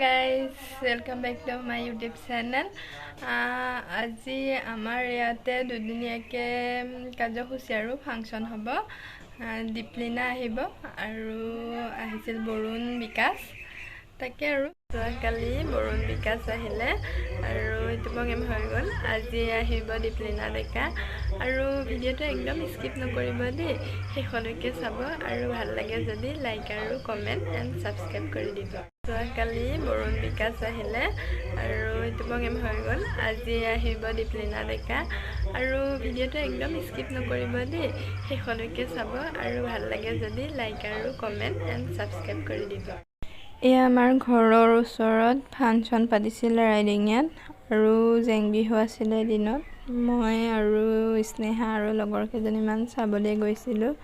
guys, welcome back to my YouTube channel. আজি আমাৰ ইয়াতে দুদিনীয়াকে কাৰ্যসূচী আৰু ফাংচন হ'ব। দীপলিনা আহিব আৰু আহিছিল বৰুণ বিকাশ। তাকে আৰু কালি বৰুণ বিকাশ আহিলে আৰু এইটো প্ৰগ্ৰেম হৈ গ'ল। আজি আহিব দীপলিনা ডেকা আৰু ভিডিঅ'টো একদম স্কিপ নকৰিব দেই, শেষলৈকে চাব আৰু ভাল লাগে যদি লাইক আৰু কমেণ্ট এণ্ড ছাবস্ক্ৰাইব কৰি দিব। কালি বৰুণ বিকাশ আহিলে আৰু এইটো প্ৰগ্ৰেম হৈ গ'ল। আজি আহিব দীপলিনা ডেকা আৰু ভিডিঅ'টো একদম স্কিপ নকৰিব দেই, শেষলৈকে চাব আৰু ভাল লাগে যদি লাইক আৰু কমেণ্ট এণ্ড ছাবস্ক্ৰাইব কৰি দিব। এয়া আমাৰ ঘৰৰ ওচৰত ফাংচন পাতিছিল ৰাইডিঙিয়াত আৰু জেং বিহু আছিলে দিনত। মই আৰু স্নেহা আৰু লগৰ কেইজনীমান চাবলৈ গৈছিলোঁ।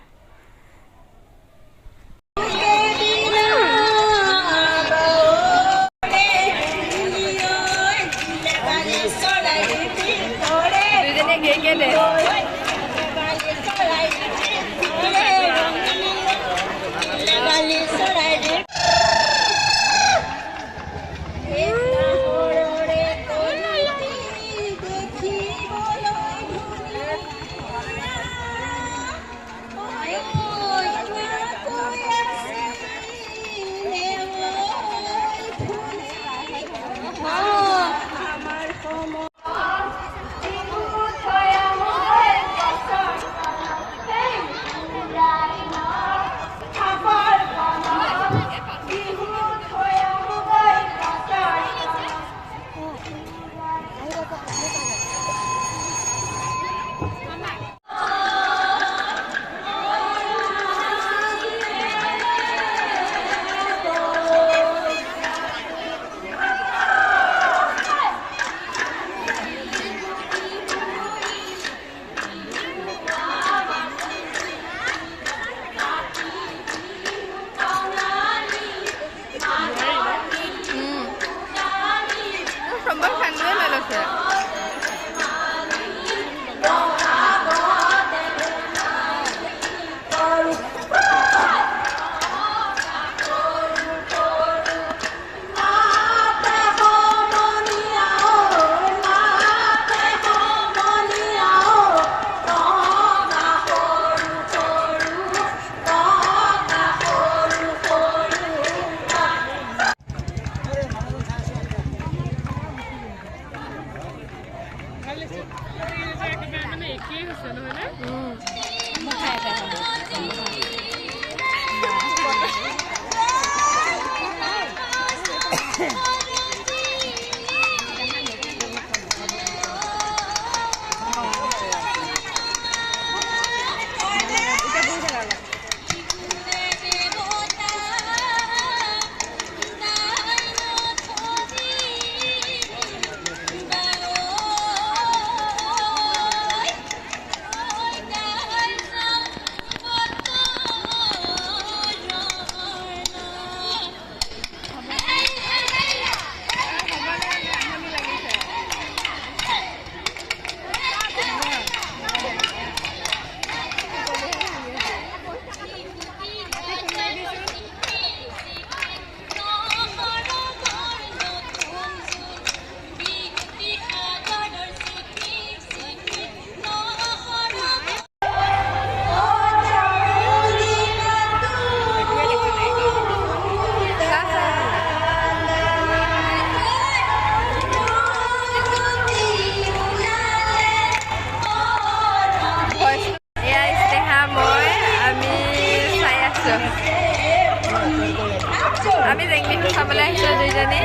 আমি জেং বিহু চাবলৈ আহিছোঁ দুইজনী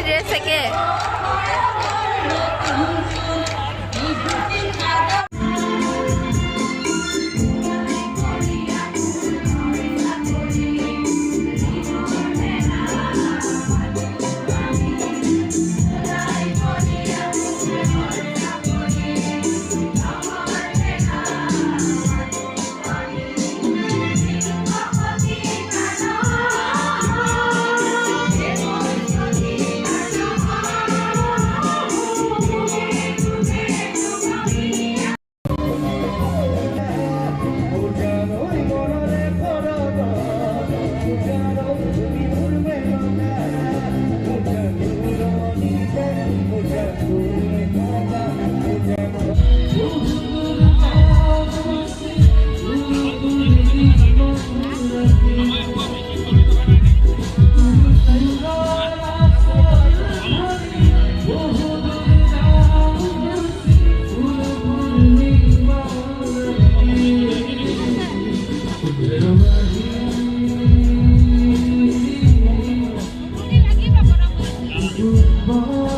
ড্ৰেছ একে। สุขบ่